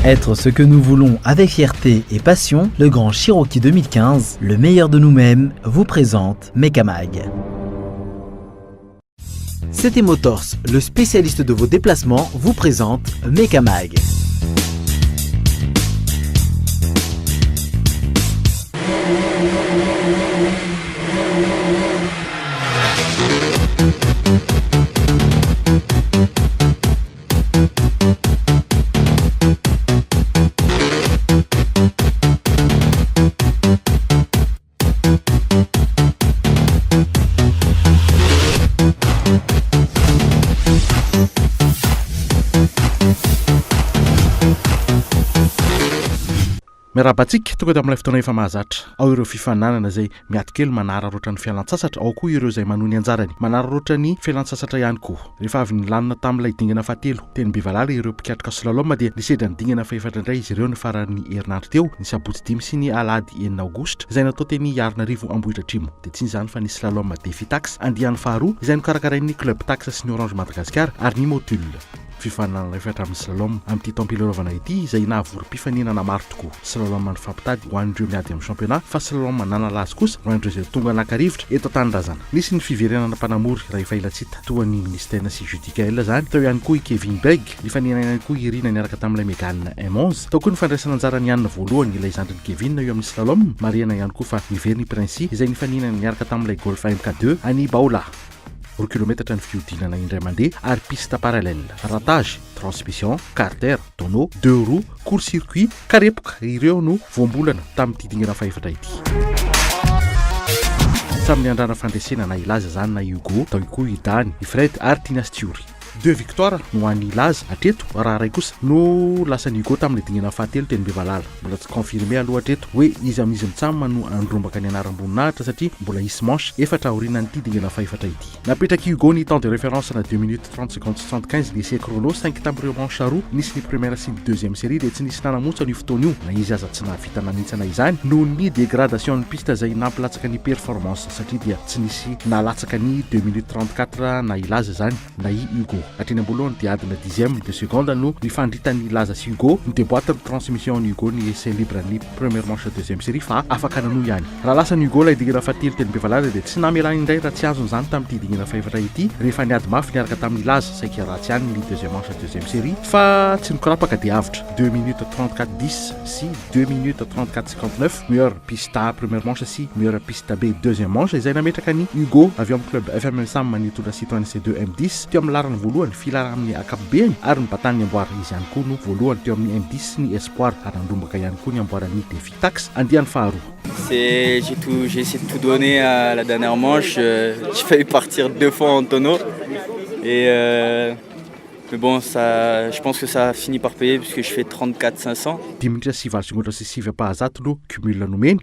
Être ce que nous voulons avec fierté et passion, le Grand Cherokee 2015, le meilleur de nous-mêmes, vous présente Mecamag. CT Motors, le spécialiste de vos déplacements, vous présente Mecamag. Mirabatsika tonga amin'ilay fotoana efa mahazatra ao ireo fifananana izay miaty kely manararoatra ny fialan-tsasatra ao koa ireo izay manohy ny anjarany manararoatra ny fialan-tsasatra ihany koa rehefa avy nilanina tamin'ilay dingana fahatelo teny Bevalala ireo mpikiatrika slalom dia nisedra ny dingana faefatra indray izy ireo ny faran'ny herinandro teo ny sabotsy 5 sy ny alahady 9 aogositra izay natao teny Antananarivo Ambohidratrimo dia tsy izany fa ny slalom Défi Tax andiany faharoa izay nokarakarain'ny club Tax sy ny Orange Madagascar ary ny Motul fifanana efatra amin'ny slalom amin'ity tampilelaovana ity izay nahavorim-pifaninana maro tokoa slalom ny fampitady ho an'ireo miady amin'ny championnat fa slalom nanala azy kosa ho an'ireo izay tonga anakarivotra eto an-tanindrazana nisy ny fiverenana mpanamory rehefa ilatsita toa ny ministère sy judicael zany tao ihany koa i Kevin Beg nifaninana ihany koa irina niaraka tamin'ilay Megan M11 tao koa ny fandraisana anjara ny anina voalohany ilay zandriny Kevin eo amin'ny slalom mariana ihany koa fa niveriny Princy izay nifaninana niaraka tamin'ilay Golf MK2 any Baola 1 kilometatra ny fiodinana indray mandeha ary piste parallèle ratage transmission carter tonneau 2 roues court circuit karepoka ireo no voambolana tamin'ity dingana faefatra ity samy andrana fandresena na ilaza zany na Hugo tao koa i Dany i Fred ary Tinas Tiori 2 victoires no an'ny Ilaza atreto raha ray kosa no lasa ny Hugo tamin'ilay dingana fahatelo teny Bevalala mbola tsy confirmé aloha atreto hoe izy amin'izy mitsama no andrombaka ny anaram-boninahitra satria mbola isy manche efatra aorianan'ity dingana faefatra ity napetraky Hugo ny temps de référence na 2 minutes 30 secondes 75 d'essai chrono 5 tamin'ireo manche roa nisy ny première sy ny deuxième série dia tsy nisy nanamontsa ny fotoana io na izy aza tsy nahavita nanitsana izany noho ny dégradation ny piste izay nampilatsaka ny performance satria dia tsy nisy nalatsaka ny 2 minutes 34 na Ilaza zany na i Hugo atreny ambolohany dia adina 10e de seconde no nifandritan'ny Ilaza sy Hugo ny déboîte de transmission ny Hugo ny essai libre ny première manche deuxième série fa afaka nanohy ihany raha lasa ny Hugo lay dingana fahatelo teny Bevalala dia tsy namelany indray raha tsy azony zany tamin'ity dingana faefatra ity rehefa niady mafy niaraka tamin'ny Ilaza saika raha tsy ihany ny deuxième manche deuxième série fa tsy nikorapaka dia avitra 2 minutes 34 10 sy 2 minutes 34 59 meilleure piste A première manche sy meilleure piste B deuxième manche izay nametraka ny Hugo avy amin'ny club FMM Sam manitondra Citroën C2 M10 teo amin'ny larany voalohany filara amin'ny akapobeany ary ny batany amboara izy ihany koa no voalohany teo amin'ny M10 sy ny Espoir ary nandrombaka ihany koa ny amboaran'ny Défi Tax andiany faharoa. J'ai essayé de tout donner à la dernière manche. J'ai failli partir 2 fois en tonneau. Mais bon, je pense que ça a fini par payer puisque je fais 34 500. 10 minutes sy 20 secondes sy 6 pahazato no cumul nomeny.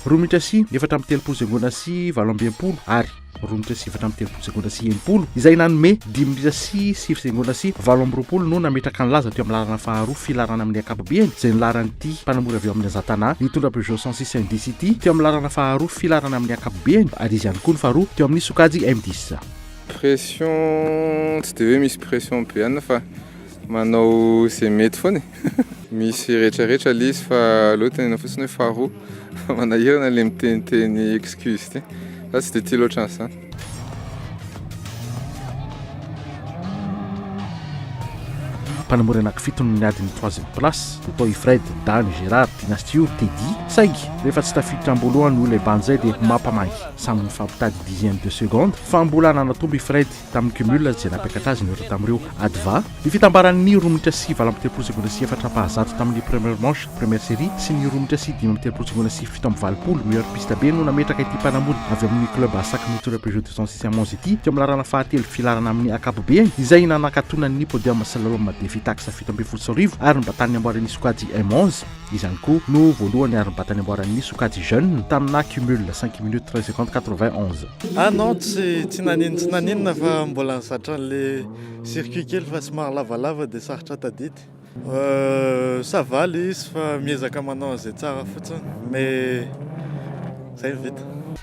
Romitra sy 430 secondes sy 20 ary romitra sy 430 secondes sy 80 izay nanome 10 minutes sy 6 secondes sy 20 no nametraka ny Laza teo amin'ny larana faharoa filarana amin'ny akapobeany izay nilaran'ity mpanamory avy amin'ny Azatana nitondra Peugeot 106 M10 ity teo amin'ny larana faharoa filarana amin'ny akapobeany ary izy ihany koa ny faharoa teo amin'ny Sokajy M10 pression tsy dia hoe misy pression be ihany fa manao izay mety foana misy rehetrarehetra le izy fa loatra ny fotsiny hoe faharoa manahirana le miteniteny excuse ty fa tsy dia tia loatra an'izany. Mpanamory anankifito no niady ny 3e place tao i Fred, Dany, Gérard, Tinas Tiori, Teddy saigy rehefa tsy tafiditra amboloany olona ibany zay dia mampamangy samy nifampitady 10e de seconde fa mbola nanatomby Fred tamin'ny cumul izay nampiakatra azy niora tamin'ireo adva ny fitambaran'ny romitra sy 20 secondes sy 4 pahazato tamin'ny première manche première série sy ny romitra sy 10 secondes sy 7 meilleure piste B no nametraka ity mpanamory avy amin'ny club asaky mitondra Peugeot 206 M11 ity teo amin'ny larana fahatelo filarana amin'ny akapobeany izay nanakatonan'ny podium slalom Défi taxe fito amby folo sy arivo ary nybatany amboaran'ny sokajy M11 izany koa no voalohany ary nybatany amboaran'ny sokajy jeune tamina cumule 5 minutes 13 secondes 91. Ah non, tsy naninona fa mbola zatra an'le circuit kely fa somary lavalava dia sarotra tadity. Ça va le izy fa miezaka manao an'izay tsara fotsiny mais zay vita.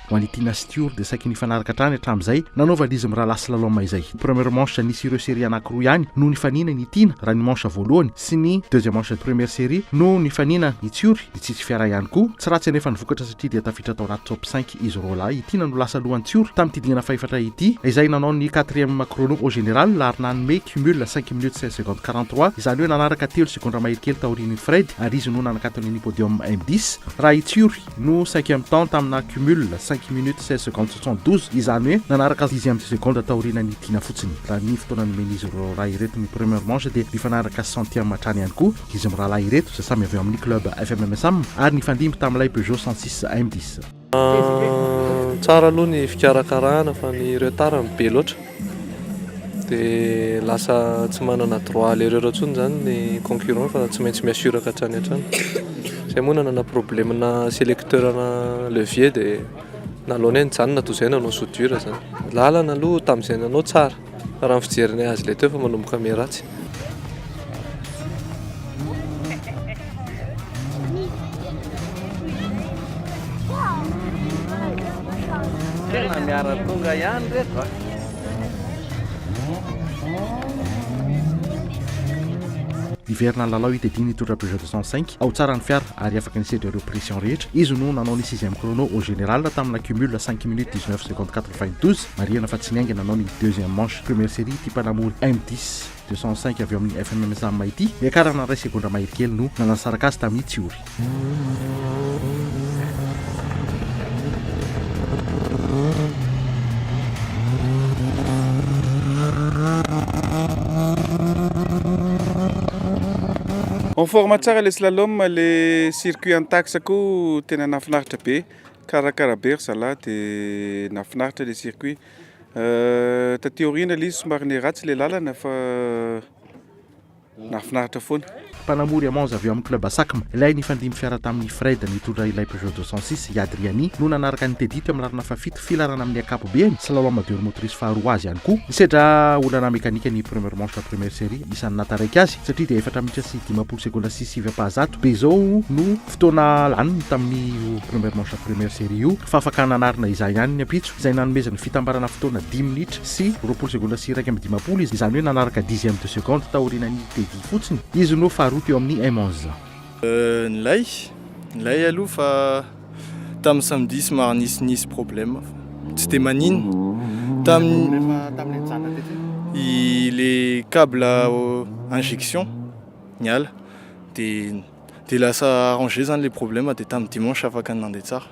Ho an'ny Tina Stewart dia saika nifanaraka hatrany hatramin'izay nanaovana izy miraha lasy laloma izay. Première manche nisy ireo série anankiroa ihany no nifanina ny Tina raha ny manche voalohany sy ny deuxième manche première série no nifanina ny Tsiori dia tsy fiara ihany koa. Tsy ratsy anefa nivokatra satria dia tafiditra tao anaty top 5 izy roa lahy. Tina no lasa alohan'ny Tsiori tamin'ny tidingana fahefatra ity izay nanao ny 4e chrono au général ary nanome cumule 5 minutes 16 secondes 43 izany hoe nanaraka 3 secondes mahery kely taorian'ny Fred ary izy no nanakatony ny podium M10. Raha i Tsiori no 5e temps tamina cumule 5 minutes 16 secondes 72 izany hoe nanaraka 10e seconde taorian'ny Tina fotsiny. Raha ny fotoana nomeny izy roa lahy ireto ny première manche dia nifanaraka 60e hatrany ihany koa izy mirahalahy ireto izay samy avy eo amin'ny club FMMSM ary nifandimby tamin'ilay Peugeot 106 M10. Tsara aloha ny fikarakarahana fa ny retard be loatra dia lasa tsy manana droit l'erreur intsony zany ny concurrent fa tsy maintsy miasuraka hatrany hatrany. Zay moa nanana problème na sélecteur na levier dia naloana nijanona toy izay nanao soudure zany. Lalana aloha tamin'izay nanao tsara raha ny fijerinay azy ilay teo fa manomboka miaratsy. Tena miara-tonga ihany reto Iverina lalao itediny nitondra Peugeot 205 ao tsara ny fiara ary afaka nisedra ireo pression rehetra. Izy no nanao ny 6e chrono au général tamina cumule 5 minutes 19 secondes 92. Mariana fa tsy niainga nanao ny 2e manche première série ty mpanamory M10 205 avy eo amin'ny FMMSM ity. Miakarana 2 secondes mahery kely no nanasaraka azy tamin'ny Tsiori. En forme tsara le slalom, le circuit en taxe koa tena nafinaritra be. Karakara be ry zalahy dia nafinaritra le circuit. Taty aoriana ilay izy somary ny ratsy le lalana fa nafinaritra foana. Mpanamory Amanza avy eo amin'ny club Asakma ilay nifandimby fiara tamin'ny Fred nitondra ilay Peugeot 206 i Adriani no nanaraka ny Teddy amin'ny larana fafito filarana amin'ny ankapobeny slalom deux motrice faharoa azy ihany koa. Nisedra olana mekanika ny première manche première série isan'ny nataraiky azy satria dia efatra minitra sy 10 secondes sy 6.7 be zao no fotoana laniny tamin'ny première manche première série io fa afaka nanarina izay ihany ny apitso izay nanomezana fitambarana fotoana 10 minitra sy 20 secondes sy 1.10 izy izany hoe nanaraka 10e de seconde taorian'ny Teddy fotsiny izy no faharoa teo amin'ny M11. Nilay aloha fa tamin'ny samedi somary nisy problème tsy dia manino le câble injection niala dia lasa arrangé zany le problème dia tamin'ny dimanche afaka nandeha tsara.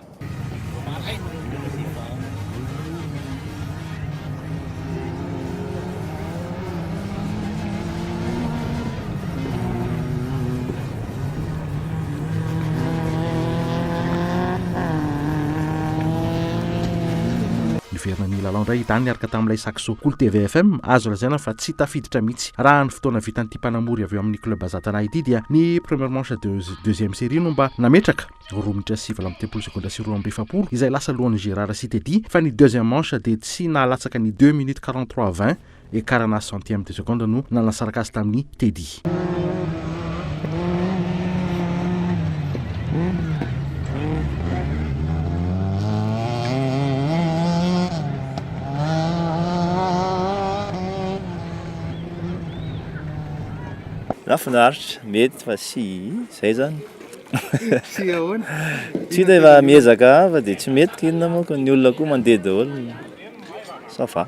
Niverina ny lalao indray hita niaraka tamin'ilay Saxo Cool TVFM azo lazaina fa tsy tafiditra mihitsy raha ny fotoana vitan'ity mpanamory avy eo amin'ny club Azatana ity dia ny première manche deuxième série no mba nametraka 2 minitra sy 20 secondes sy 2.20 izay lasa alohan'ny Gérard sy Teddy fa ny deuxième manche dia tsy nahalatsaka ny 2 minutes 43-20 et 40 centièmes de seconde no nanasaraka azy tamin'ny Teddy. Nafinaritra mety fa sy zay zany tsy dia efa miezaka fa dia tsy mety inona moa ny olona koa mandeha daholo ça va.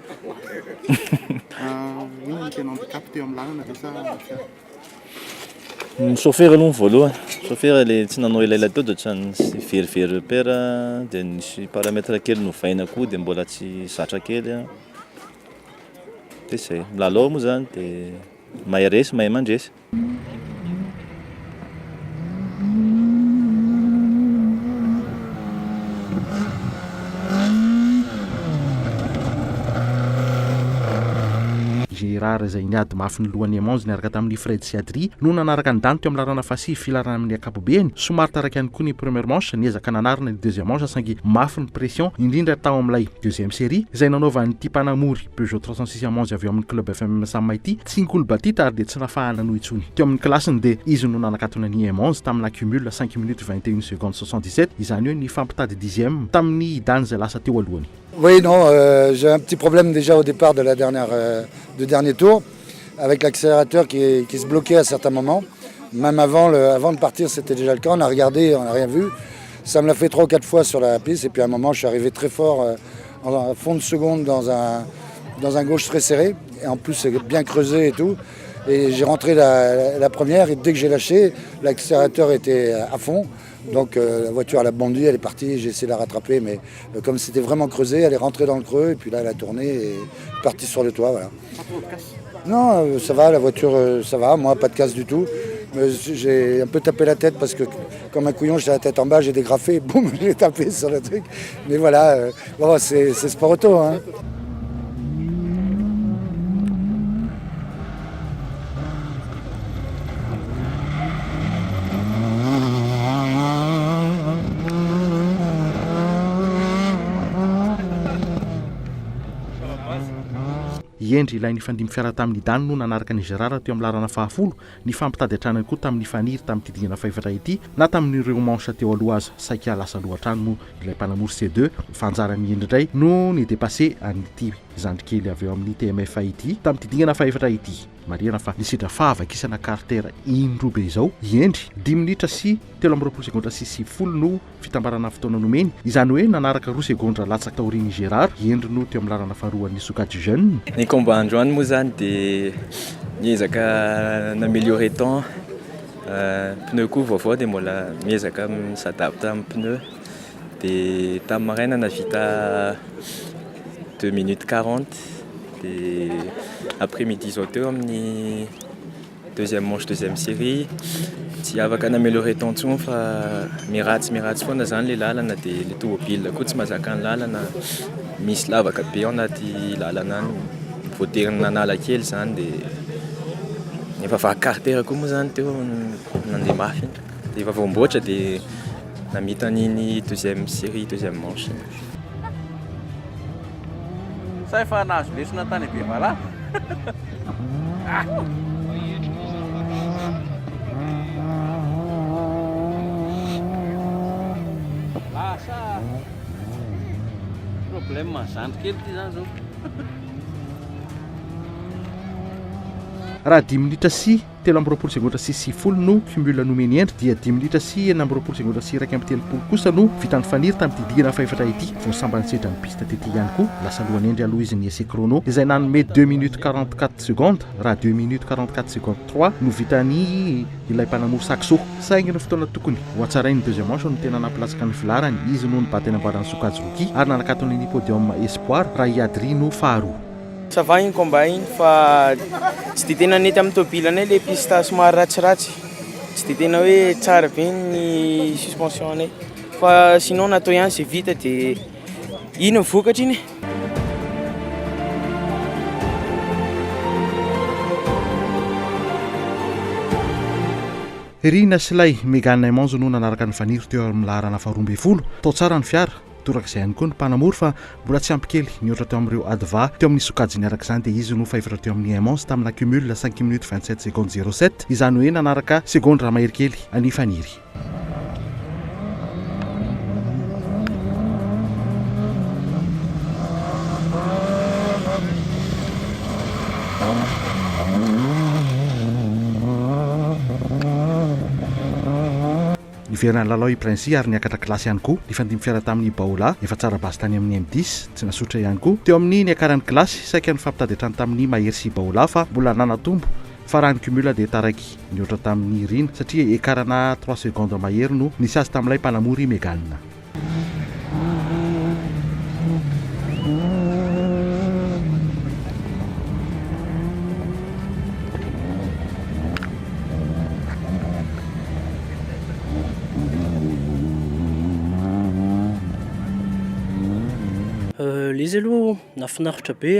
Ny chauffeur aloha voalohany chauffeur le tsy nanao elaela teo dia tsy verivery repère dia nisy paramètre kely novaina koa dia mbola tsy zatra kely dia zay milalao moa zany dia mahay resy mahay mandresy. Gérard izay niady mafy ny lohan'ny Emonge niaraka tamin'ny Fred Siadry no nanaraka ny dany teo amin'ny larana fasy filarana amin'ny ankapobeny. Somary taraka ihany koa ny première manche niezaka nanarina ny deuxième manche saingy mafy ny pression indrindra tao amin'ilay deuxième série izay nanaovan'ity mpanamory Peugeot 306 Emonge avy amin'ny club FM Sammaity Tsinkolo Batita ary dia tsy nafahana noho intsony. Teo amin'ny klasiny dia izy no nanakatona ny Emonge tamin'ny cumul 5 minutes 21 secondes 77 izany hoe ny fampitady 10e tamin'ny dany izay lasa teo alohany. Oui, non, j'ai un petit problème déjà au départ de du dernier tour, avec l'accélérateur qui se bloquait à certains moments. Même avant de partir, c'était déjà le cas. On a regardé, on n'a rien vu. Ça me l'a fait 3 ou 4 fois sur la piste. Et puis à un moment, je suis arrivé très fort en fond de seconde dans un gauche très serré. Et en plus, c'est bien creusé et tout. Et j'ai rentré la première. Et dès que j'ai lâché, l'accélérateur était à fond. Donc la voiture elle a bondi, elle est partie, j'ai essayé de la rattraper, mais comme c'était vraiment creusé, elle est rentrée dans le creux et puis là elle a tourné et est partie sur le toit. Voilà. Non, ça va, la voiture, ça va, moi pas de casse du tout. Mais j'ai un peu tapé la tête parce que comme un couillon, j'ai la tête en bas, j'ai dégrafé, et boum, j'ai tapé sur le truc. Mais voilà, bon, c'est sport auto. Hein. Endry ilay ny fandimy fiara tamin'ny dany no nanaraka ny Gérard teo amin'ny larana fahafolo ny fampitady antranany koa tamin'ny faniry tamin'ity dingana faefatra ity na tamin'ireo manche teo aloha aza saika lasa lohatrano moa ilay mpanamory C2 fanjara miendry indray no ny dépassé an'ity zandrikely avy eo amin'ny TMF ity tamin'ity dingana faefatra ity marihana fa nisidra fahavakisana cartera indrobe izao endry 10 minitra sy 13 segondra sy 10 no fitambarana fotoana nomeny izany hoe nanaraka 2 segondra latsaka taorian'ny Gérard endry no teo amin'ny larana faharoan'ny Sokajy jeune. Ny combat androany moa zany dia niezaka n'améliorer temps pneu koa vaovao dia mbola miezaka s'adapte amin'ny pneu dia tamin'ny maraina navita 2 minutes 40 dia après-midi zao teo amin'ny deuxième manche deuxième série tsy afaka n'améliorer temps intsony fa miratsy foana zany le lalana dia le tomobile koa tsy mahazaka ny lalana misy lavaka be ao anaty lalana any voateriny nanala kely zany dia efa vacartera koa moa zany teo nandeha mafy dia efa voamboatra dia namita an'iny deuxième série deuxième manche. Sa efa nahazo lesona tany be vala. Lasa problème mazandry kely ty zany zao. Raha 10 minitra sy 13 segondra sy 10 no cumul nomeny endry dia 10 minitra sy 9 segondra sy 1/30 kosa no vitan'ny faniry tamin'ity dingana faefatra ity vao sambany sedra ny piste tety ihany koa lasa alohan'ny endry aloha izy ny essai chrono izay nanome 2 minutes 44 secondes raha 2 minutes 44 secondes 3 no vitany ilay mpanamory Saxo saingy ny fotoana tokony ho hatsarainy deuxième manche no tena nampalatsaka ny filarany izy no nibata eny ambaran'ny Sokajy Roky ary nanakatony ny podium espoir raha Iadry no faharoa. Ça va igny combat igny fa tsy de tena nety amin'ny tôbile anay le piste somary ratsiratsy tsy de tena hoe tsara be ny suspension anay fa sinon natao ihany c'est vite de ino vokatra iny. Rina Slay Mégane Emonge no nanaraka ny faniry teo amin'ny laharana faharoa ambin'ny folo tao tsara ny fiara torak'izay ihany koa ny mpanamory fa mbola tsy ampy kely niohatra teo amin'ireo adva teo amin'ny Sokajy niaraka izany dia izy no faefatra teo amin'ny Emonge tamin'ny cumul 5 minutes 27 secondes 07 izany hoe nanaraka segondra mahery kely any faniry. Niverina lalao i Prince ary niakatra klasy ihany koa ny fandimy fiara tamin'ny Baola efa tsara basy tany amin'ny M10 tsy nasotra ihany koa teo amin'ny niakarany klasy saika ny fampitady hatrany tamin'ny Mahery sy Baola fa mbola nanatombo fa raha ny cumul dia taraiky niohatra tamin'ny Rina satria ekarana 3 secondes mahery no nisy azy tamin'ilay mpanamory Mégane. Les izy aloha nafinaritra be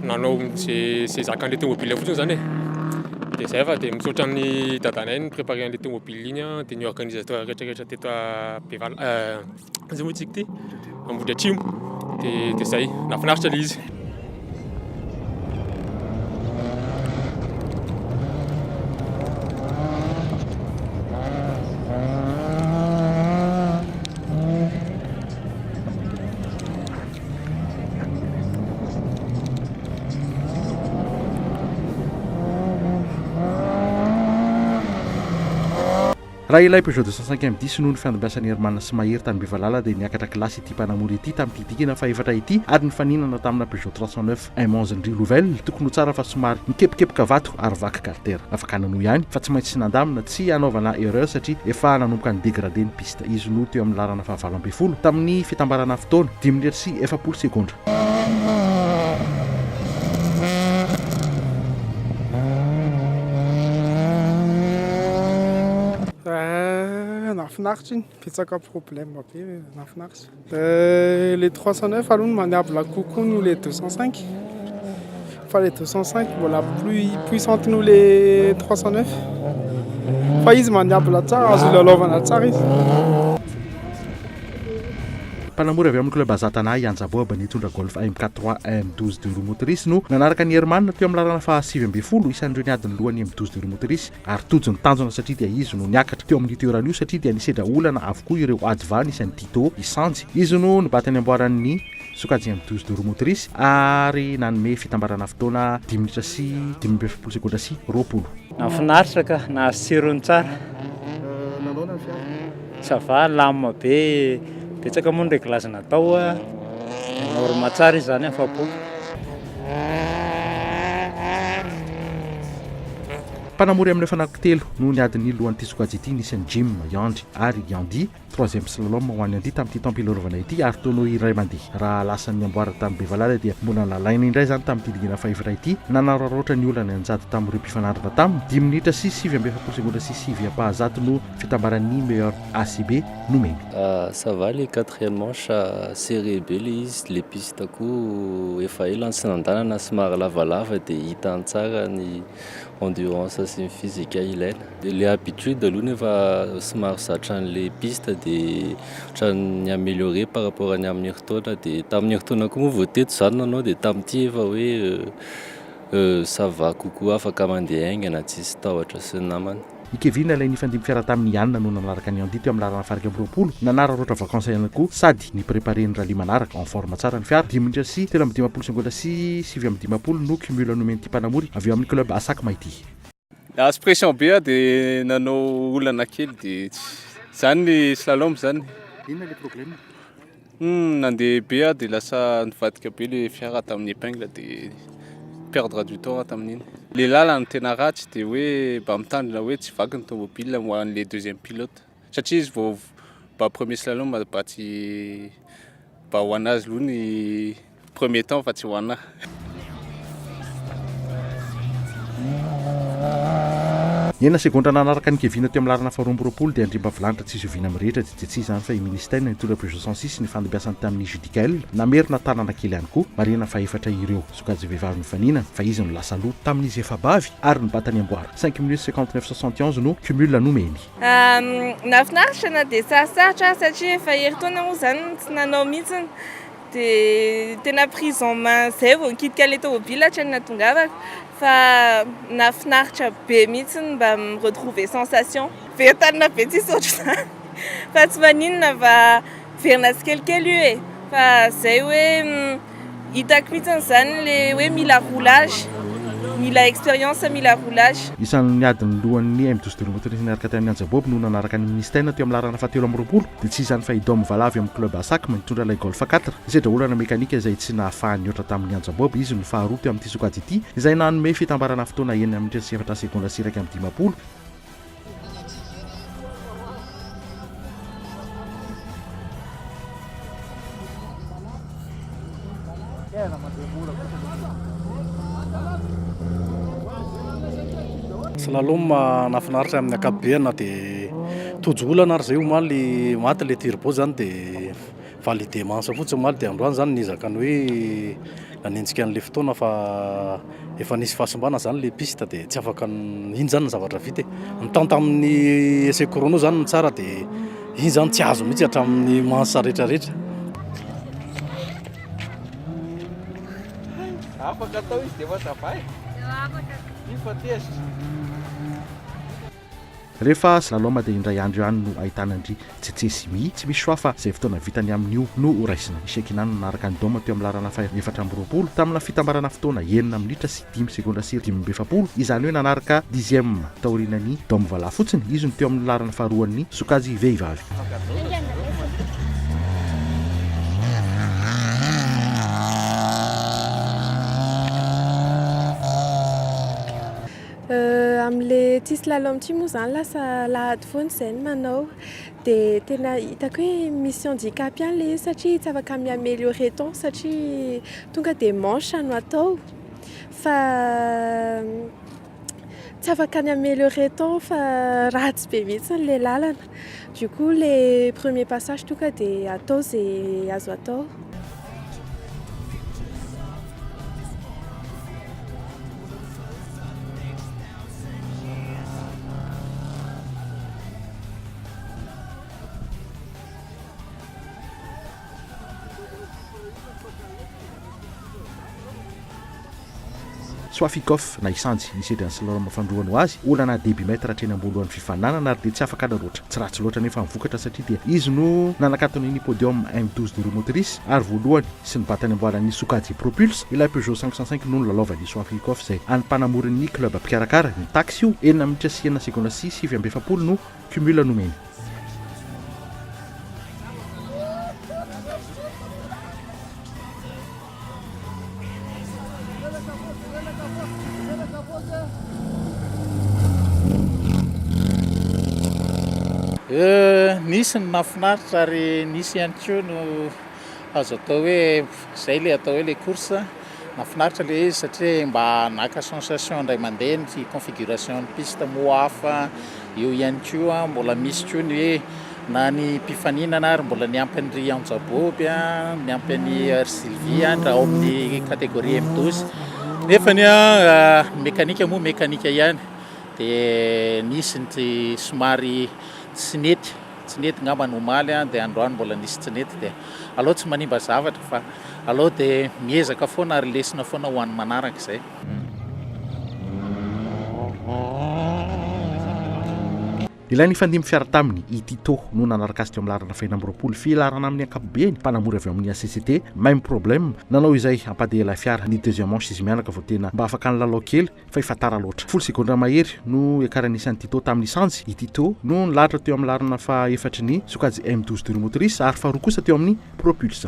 nanao zay zakan'ilay tômôbila fotsiny zany e. Dia zay fa dia misaotra amin'ny dadanay niprépare an'ilay tômôbila igny a, dia ny organisateur rehetrarehetra teto zay moa tsika ty Ambody Atsimo, dia zay nahafinaritra ilay izy. Raha ilay Peugeot 205 M10 noho ny fiandombiasan'ny Hermanna sy Mahery tany Bevalala dia niakatra kilasy ity mpanamory ity tamin'ity dikana faefatra ity ary ny faninana tamina Peugeot 309 M11 Nouvelle tokony ho tsara fa somary mikepikepoka vato ary vaky carter afaka nanao ihany fa tsy maintsy nandamina tsy anaovana erreur satria efa nanomboka ny dégradé ny piste izy no teo amin'ny lalana fahavalo ambin'ny folo tamin'ny fitambarana fotoana 10 minitra sy 0 sekondra. Nahafinaritra iny, betsaka problème be nahafinaritra. Les 309 aloha maniable kokoa noho les 205. Fa les 205 mbola plus puissante noho les 309. Fa izy maniable tsara, azo lalaovana tsara izy. Mpanamory avy amin'ny club Azatana Anjaboaba nitondra Golf M4 M12 de roue motrice no nanaraka ny Hermanna teo amin'ny lalana fa 7 isan'ireo niadiny lohany M12 de roue motrice ary tojo ny tanjona satria dia izy no niakatra teo amin'ny toeran'io satria dia nisedra olana avokoa ireo advan isan'ny Tito Isanjy izy no nibatany amboaran'ny sokajy M12 de roue motrice ary nanome fitambarana fotoana 10 minitra sy 10 sekondra sy 20. Nahafinaritra ka nahatsirony tsara. Ça va lama be. Betsaka moa ny réglage natao a norma tsara izy zany afapo. Mpanamory amin'ny fanakitelo no niadiny lohan'ity sokajy ity nisan'ny Jim Yandry ary Yandi 3e slalom ho an'ny Yandi tamin'ity tampilorovana ity ary tono iray mandeha raha lasan'ny amboara tamin'ny Bevalala dia mbola nalaina indray zany tamin'ity digina faefatra ity nanararoatra ny olana anjady tamin'ireo mpifanaritra taminy 10 minitra sy 7 sekondra sy 7 no fitambaran'ny meilleur ACB nomeny. Ça va les 4e manche série B les pistes koa efa ela sy nandanana somary lavalava dia hita tsara ny endurance sy physique ilaina. Les habitudes aloha nefa somary zatra an'ilay piste dia ohatran'ny améliorer par rapport any amin'ny herintaona dia tamin'ny herintaona koa moa vao teto zany nanao dia tamin'ity efa hoe ça va kokoa afaka mandeha aingana tsisy tahotra sy ny namany. I Kevin ilay nifandimby fiara tamin'ny Yann no nanaraka ny Andi teo amin'ny lalana faraka 20 nanararoatra vakansa ihany koa sady ny préparé ny rally manaraka en forme tsara ny fiara 10 minitra sy 3 sekondra sy 7 no cumule nomeny ty mpanamory avy eo amin'ny club Asak Maity. As pression be dia nanao olana kely dia zany ny slalom zany. Inona le problème? Nandeha be dia lasa nivadika be le fiara tamin'ny épingle dia perdre du temps tamin'iny. Le lalana tena ratsy dia hoe mba mitandrina hoe tsy vaky ny tômôbila ho an'le deuxième pilote satria izy vao mba premier slalom mba tsy mba ho anazy aloha ny premier temps fa tsy ho anahy. Ena sekondra nanaraka ny Kevin teo amin'ny lalana faha 20 dia andrimba vilanitra tsy izoviana mirehitra dia tsy zany fa i ministère nitondra Peugeot 106 ny fandambiasany tamin'ny Judicael namerina tanana kely ihany koa marina faefatra ireo sokajy vehivavy nofanina fa izy no lasa loha tamin'izy efa bavy ary nibatany amboara 5 minutes 59 no cumule nomeny. Nahafinaritra na dia sarosarotra satria efa herintaona moa zany tsy nanao mihitsiny dia tena prise en main zay vao nikitika ilay tômôbila hatrany natongavako fa nahafinaritra be mihitsiny mba mi-retrouver sensation verin-tanina be tsisy ohatr'izany fa tsy maninona fa verina sy kelikely io e fa zay hoe hitako mihitsiny zany le hoe mila roulage mila expérience mila roulage. Isan'ny niadiny lohan'ny M12 de roue motrice niaraka tamin'ny Anjabob no nanaraka ny ministère teo amin'ny lalana fahatelo amby 20 dia tsy izany fa idôme valavy amin'ny club Asak mitondra ilay Golf 4 isedra olana mekanika izay tsy nahafahany oatra tamin'ny Anjabob izy no faharoa teo amin'ity sokajy ity izay nanome fitambarana fotoana 1 minitra sy 7 sekondra sy 1 Slalom nahafinaritra amin'ny ankapobeny dia tojo olana ary zay omaly maty le turbo zany dia valide mansa fotsiny maly dia androany zany nizaka ny hoe nanenjika an'ilay fotoana fa efa nisy fahasimbana zany le piste dia tsy afaka iny zany ny zavatra vita mitanta amin'ny essai chrono zany ny tsara dia iny zany tsy azo mihitsy hatramin'ny mansa rehetrarehetra. Afaka atao izy dia efa zavay. Iny fa tezitra. Rehefa slalom dia indray andro ihany no ahitana andry tsetsesy tsy misy soa fa izay fotoana vitany amin'io no raisina isekinany nanaraka ny doma teo amin'ny larana fa 420 tamina fitambarana fotoana 9 minitra sy 10 sekondra sy 7 izany hoe nanaraka 10e taorinan'ny dom vala fotsiny izy no teo amin'ny larana faharoan'ny sokajy vehivavy. Am'le tsy slalom tsy moa zany lasa lahady foana izay no manao dia tena hitako hoe misy handicap ihany le satria tsy afaka miaméliorer temps satria tonga dia manche no atao fa tsy afaka ny améliorer temps fa ratsy be mihitsy le lalana. Du coup les premiers passages tonga dia atao izay azo atao. Swafikov na isanjy nisedra ny slalom fandroana ho azy olana début mètre hatreny ambolohan'ny fifananana ary dia tsy afaka loatra tsy ratsy loatra nefa mivokatra satria dia izy no nanakatony ny podium M12 de roue motrice ary voalohany sy ny batany amboalan'ny Sokajy Propulse ilay Peugeot 505 no nilalaovan'ny Swafikov izay anmpanamorin'ny club mpikarakara ny taxi io 9 minitra sy 9 sekondra sy 7 no cumule nomeny. Nisy ny nafinaritra ary nisy ihany koa no azo atao hoe izay le atao hoe le course nafinaritra le izy satria mba naka sensation indray mandeha ny configuration ny piste moa hafa eo ihany koa mbola misy koa ny hoe na ny mpifaninana ary mbola niampy an'ry Anjaboby niampy an'ny Sylvie raha ao amin'ny catégorie M12 nefa ny mécanique moa mécanique ihany dia nisy ny somary tsy nety ngamba normaly dia androany mbola nisy tsy nety dia alao tsy manimba zavatra fa alao dia miezaka foana ary lesina foana ho an'ny manaraka izay. Ilay ny fandimy fiara taminy i Tito no nanaraka azy teo amin'ny larana 220 filarana amin'ny ankapobeny mpanamory avy amin'ny ACCT même problème nanao izay ampadiha ilay fiara ny deuxième manche izy mianaka vao tena mba afaka ny lalao kely fa efa tara loatra 10 sekondra mahery no iakaranisany Tito tamin'ny isanjy i Tito no nilahatra teo amin'ny larana fa efatra ny Sokajy M12 de roue motrice ary faharoa kosa teo amin'ny Propulse.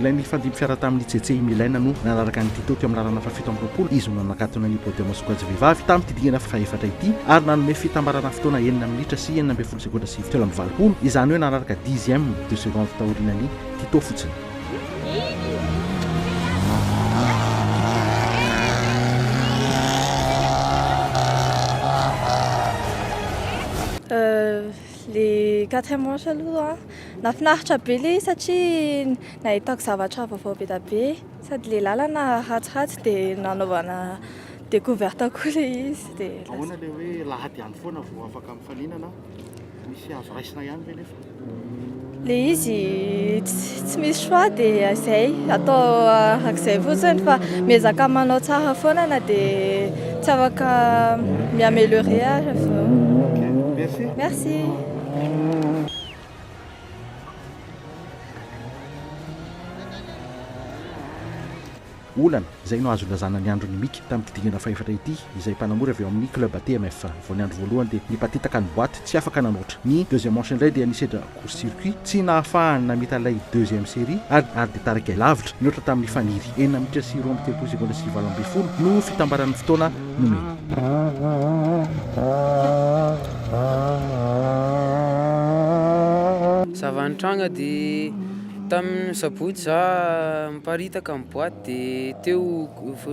Ilay ny fandimy fiara tamin'ny tsetse Milena no nanaraka ny Tito teo amin'ny larana fa 7 izy no nanakatona ny podium Sokajy vehivavy tamin'ny tidingana fa efatra ity ary nanome fitambarana fotoana 9 minitra sy 9 sekondra sy 7 izany hoe nanaraka 10e de seconde taorinan'ny Tito fotsiny. Les 4 manches aloha nafinaritra be le satria nahitako zavatra vaovao be da be sady le lalana ratsiratsy dia nanaovana découverte koa le izy dia ahoana le hoe lahady ihany foana vao afaka mifaninana misy azo raisina ihany ve nefa le izy tsy misy choix dia izay atao arak'izay fotsiny fa miezaka manao tsara foana na dia tsy afaka miaméliorer. Merci. olana izay no azo lazana ny andro nimika tamin'ny dingana fahefatra ity izay mpanamora avy eo amin'ny club TMF vao ny andro voalohany dia nipatitaka ny boaty tsy afaka nanoatra ny deuxième manche indray dia nisedra court circuit tsy nahafahany namita ilay deuxième série ary dia tarika lavitra nioatra tamin'ny faniry 9 minitra sy 23 sekonda sy 20 no fitambaran'ny fotoana nomena. Savantranga dia tamin'ny sabotsy za miparitaka amin'ny boaty dia teo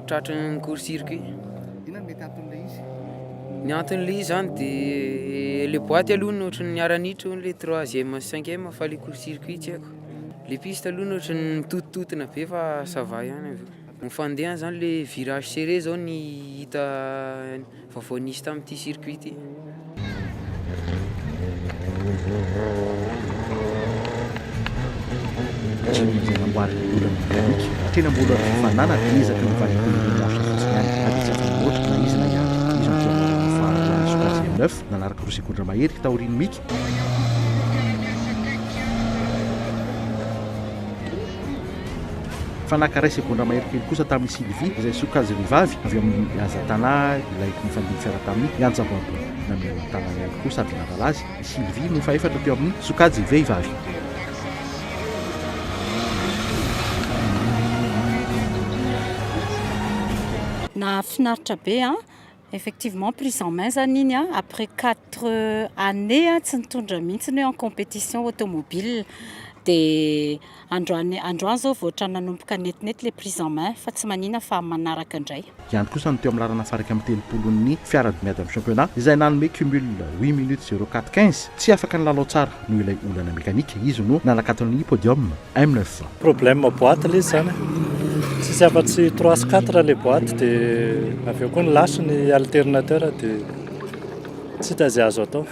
tratran'ny court circuit. Inona mety anton'ilay izy? Ny anton'ilay izy zany dia le boaty aloha ny ohatran'ny niaranitra le 3e sy 5e fa le court circuit tsy haiko. Le piste aloha ny ohatran'ny mitotototona be fa ça va ihany avy eo. Ny fandehana zany le virage serré zao ny hita vaovao nisy tamin'ity circuit ity. Namboary olana mekanika tena mbola fanana ezaka mivalikololy manche fotsiny ihany ary tsy afaka loatra na izy na ihany izy no toa sokazy 9 nanaraka 2 sekondra mahery taoriny mika fanakaray sekondra mahery kely kosa tamin'ny Sylvie izay sokazy vehivavy avy amin'ny azatana ilay nifandihy fiara tamin'ny Ianjabambo namena tanana ihany kosa avy navalazy Sylvie no faefatra teo amin'ny sokazy vehivavy. Na finaritra be effectivement prise en main zany iny après 4 années tsy nitondra mihitsy ny en compétition automobile dia androany zao voatra nanomboka netinety le prise en main fa tsy manina fa manaraka indray. Ihany kosa no teo amin'ny lalana faraka amin'ny telopolon'ny fiara miady amin'ny championnat izay nanome cumul 8 minutes 04-15 tsy afaka ny lalao tsara no ilay olana mekanika izy no nanakatony podium M9. Problème boîte le zany tsy afa-tsy 3 sy 4 le boîte dia avy eo koa ny lasy ny alternateur dia tsy tazy azo atao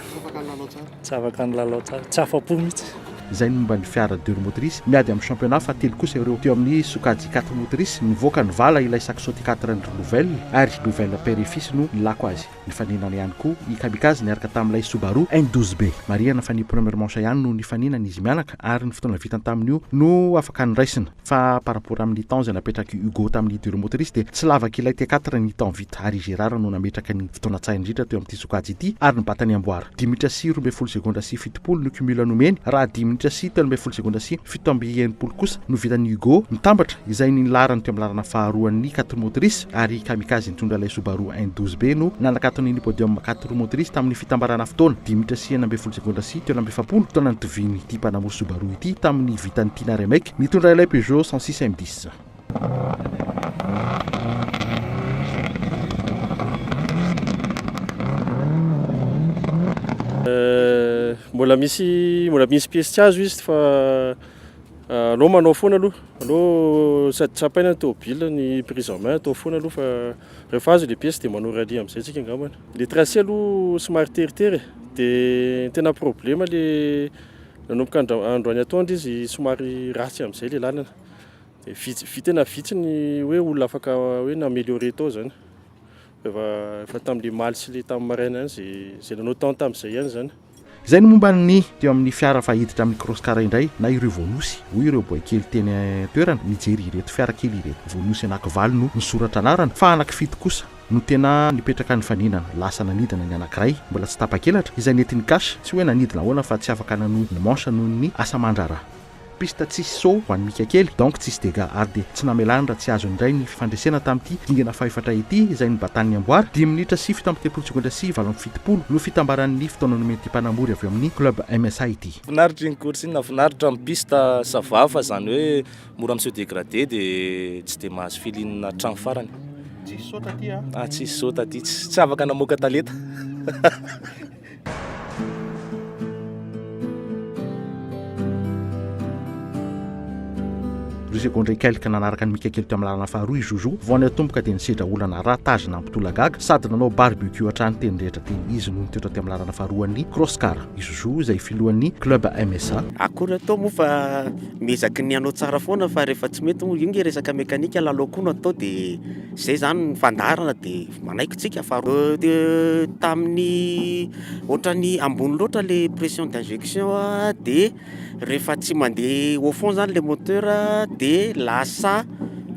tsy afaka ny lalao tsara tsy afa-po mihitsy. Izay momba ny fiara 2 motrice miady amin'ny championnat fa telo kosa ireo teo amin'ny sokajy 4 motrice nivoaka ny vala ilay saksoti 4 ny nouvelle ary nouvelle périfis no nilako azy nifaninana ihany koa i kamikaze niaraka tamin'ilay Subaru N12B mariana fa ny première manche ihany no nifaninana izy mianaka ary ny fotoana vitany tamin'io no afaka nyraisina fa par rapport amin'ny temps izay napetraky Hugo tamin'ny 2 motrice dia tsy lavaka ilay T4 ny temps vita ary Gérard no nametraka ny fotoana tsay indrindra teo amin'ity sokajy ity ary nibatany amboara 10 minitra sy 12 sekonda sy 70 no cumul nomeny raha 10 minitra sy 13 sekonda sy 7 kosa no vitan'ny Hugo mitambatra izay ny larany teo amin'ny lalana faharoan'ny 4 motrice ary kamikaze nitondra ilay Subaru N12B no nanakatony ny podium 4 motrice tamin'ny fitambarana fotoana 10 minitra sy 9 sekonda sy 70 taona nitoviny ity mpanamory Subaru ity tamin'ny vitan'ny Tina Remek nitondra ilay Peugeot 106 M10. Mbola misy pièce tsy azo izy fa alao manao foana aloha alao sady tsapaina ny tômôbila ny prise en main atao foana aloha fa rehefa azo le pièce dia manao rally amin'izay tsika angambana. Le tracé aloha somary teritery dia tena problème le nanomboka androany atoandro izy somary ratsy amin'izay le lalana dia tena vitsy ny hoe olona afaka hoe naaméliorer tao zany efa tamin'le maly sy le tamin'ny maraina zay nanao tao tamin'izay ihany zany. Izay no momba ny teo amin'ny fiara fahiditra amin'ny cross car indray na ireo voanosy hoy ireo boakely teny toerana mijery ireto fiara kely ireto voanosy anankivaly no nisoratra anarana fa anankifito kosa no tena nipetraka ny faninana lasa nanidina ny anankiray mbola tsy tapa-kelatra izay nentiny kasy tsy hoe nanidina ahoana fa tsy afaka nanohy ny manche noho ny asa mandrara piste tsisy so ho an'ny mika kely donc tsisy dégâts ary dia tsy namelany raha tsy azo indray ny fandresena tamin'ity dingana faefatra ity izay nibatan'ny amboary 10 minitra sy 17 sekonda sy 70 no fitambaran'ny fotoana nomeny ty mpanamory avy amin'ny club MSA ity. Finaritra iny course iny nafinaritra amin'ny piste savafa zany hoe mora amin'ny se dégradé dia tsy dia mahazo filinina trano farany. Tsisy saota aty tsisy saota aty tsy afaka namoaka taleta. Segondra kelika nanaraka ny mika kely teo amin'ny lalana faharoa Jojo vao natomboka dia nisedra olana ratazina ampitolagaga sady nanao barbecue hatrany teny rehetra teny izy no nitoetra teo amin'ny lalana faharoan'ny cross car Jojo izay filohan'ny club MSA. Akory atao moa fa mezaky ny anao tsara foana fa rehefa tsy mety moa iny resaka mekanika lalao koa no atao dia zay zany ny fandarana dia manaiky tsika fa tamin'ny ohatrany ambony loatra le pression d'injection dia rehefa tsy mandeha au fond zany le moteur dia lasa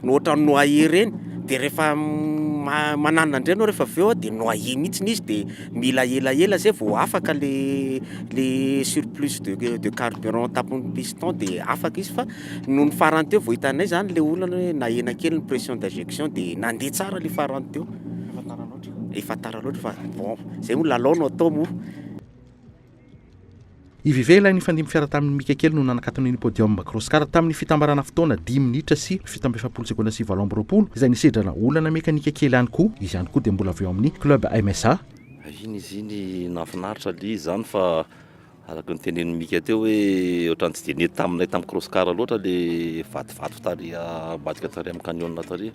nohatra noyer reny dia rehefa manana indray anao rehefa avy eo dia noyer mihitsiny izy dia mila elaela zay vao afaka le surplus de carburant tapon'ny piston dia afaka izy fa noho ny farany teo vao hitanay zany le olana hoe nahena kely ny pression d'injection dia nandeha tsara le farany teo efa tara loatra fa bon zay moa lalao no atao moa. Ivivela ny fandimy fiara tamin'ny mika kely no nanakatony ny podium crosscar tamin'ny fitambarana fotoana 10 minitra sy 7.7 sekonda sy 7 izay nisedrana olana mekanika kely ihany koa izy ihany koa dia mbola avy eo amin'ny club MSA. Iny izy iny nafinaritra li zany fa araka ny tenen'ny mika teo hoe ohatrany tsy dia nety taminay tamin'ny crosscar loatra le vatovato taria ambadika taria amin'ny camion taria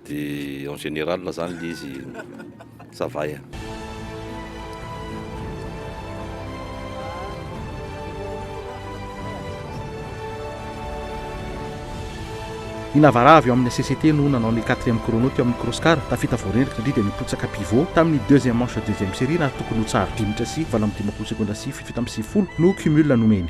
dia en général zany le izy zavay. Inavara avy eo amin'ny CCT no nanao ny 4e chrono teo amin'ny crosscar tafita voarendrika satria dia nipotsaka pivot tamin'ny 2e manche 2e série na tokony ho tsara 10 minitra sy 7 sekonda sy 7.9 no cumul nomeny.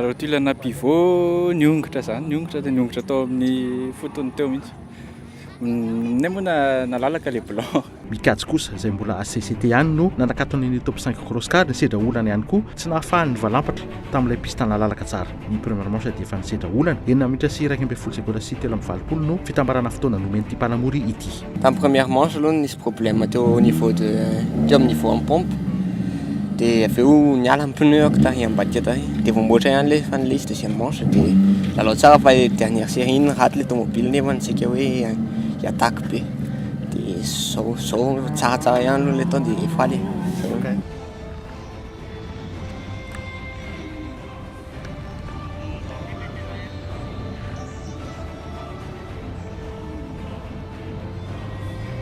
Rotulana pivot niongitra zany niongitra dia niongitra tao amin'ny fotony teo mihitsy. Nay moa nalalaka le blanc. Mikajy kosa izay mbola ACCT ihany no nanakatony ny top 5 crosscar nisedra olana ihany koa tsy nahafahany ny valampatra tamin'ilay piste nalalaka tsara. Ny première manche dia efa nisedra olana 9 minitra sy 1.20 sekonda sy 3.20 no fitambarana fotoana nomeny ty mpanamory ity. Tamin'ny première manche aloha nisy problème teo au niveau teo amin'ny niveau en pompe dia avy eo niala ny pneu ako tahy ambadika tahy dia vomboatra ihany le fa nilay izy deuxième manche dia lalao tsara fa dernière série iny raty le tomobile nefa nitsika hoe hiataka be dia zao tsaratsara ihany aloha le tao dia faly.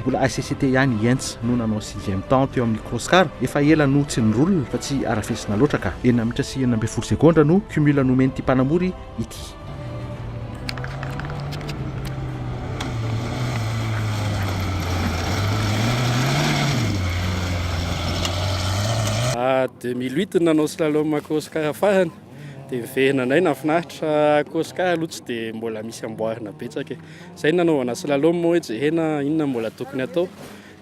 Mbola ACCT ihany Yents no nanao 6e temps teo amin'ny crosscar efa ela no tsy nirolona fa tsy arafesina loatra ka 9 minitra sy 9.20 sekonda no cumul nomeny ty mpanamory ity. À 2008 nanao slalom crosscar fahany dia mivehinanay nafinaritra crosscar aloha tsy dia mbola misy amboarina betsaka. Zay nanaovana slalom hoe jehena inona mbola tokony atao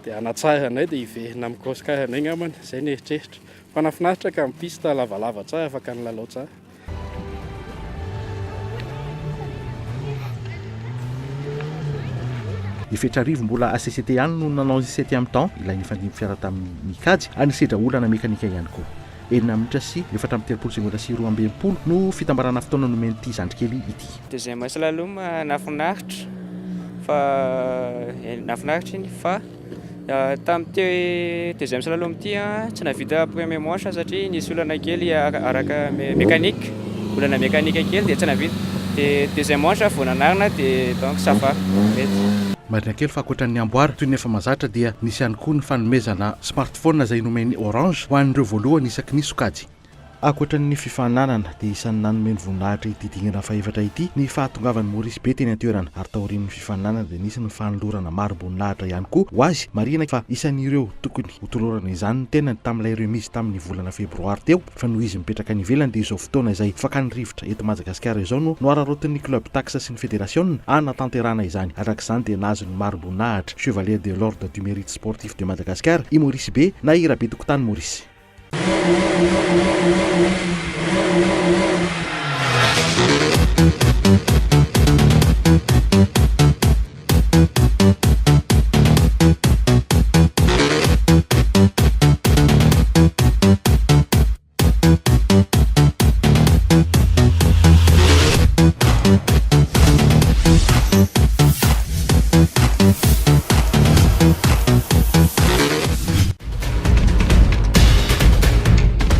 dia anatsaranay dia hivehina amin'ny crosscar anay ngamany zay ny eritreritra fa nafinaritra ka amin'ny piste lavalava tsara afaka ny lalao tsara. Efetrarivo mbola ACCT ihany no nanao 7e temps ilay nifandimby fiara tamin'ny mikajy anisedra olana mekanika ihany koa 9 minitra sy 7.30 sekonda sy 2.20 no fitambarana fotoana nomeny ty zandrikely ity. Deuxième slalom nafinaritra fa nafinaritra iny fa tamin'ny deuxième slalom ty tsy navita premier manche satria nisy olana kely araka mécanique olana mécanique kely dia tsy navita dia deuxième manche vao nanarina dia donc ça va mety. Marina kely fa ankoatran'ny amboary toy ny efa mazatra dia nisy ihany koa ny fanomezana smartphone izay nomeny Orange ho an'ireo voalohany isaky ny sokajy. Ankoatran'ny fifaninanana dia isan'ny nanomeny voninahitra ity dingana faefatra ity ny fahatongavan'ny Maurice be teny an-toerana ary taorian'ny fifaninanana dia nisy ny fanolorana maro voninahitra ihany koa ho azy marina fa isan'ireo tokony hotolorana izany tena tamin'ilay remise tamin'ny volana febroary teo fa noho izy mipetraka any ivelany dia izao fotoana izay fakany rivotra eto Madagasikara izao no noararotin'ny club taxe sy ny fédération anatanterana izany arak'izany dia nahazo ny maro voninahitra chevalier de l'ordre du mérite sportif de Madagascar i Maurice be na i Rabe Tokotany Maurice.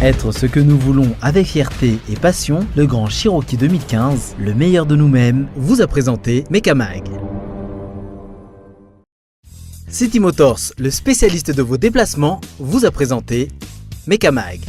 Être ce que nous voulons avec fierté et passion, le Grand Cherokee 2015, le meilleur de nous-mêmes, vous a présenté Mekamag. City Motors, le spécialiste de vos déplacements, vous a présenté Mekamag.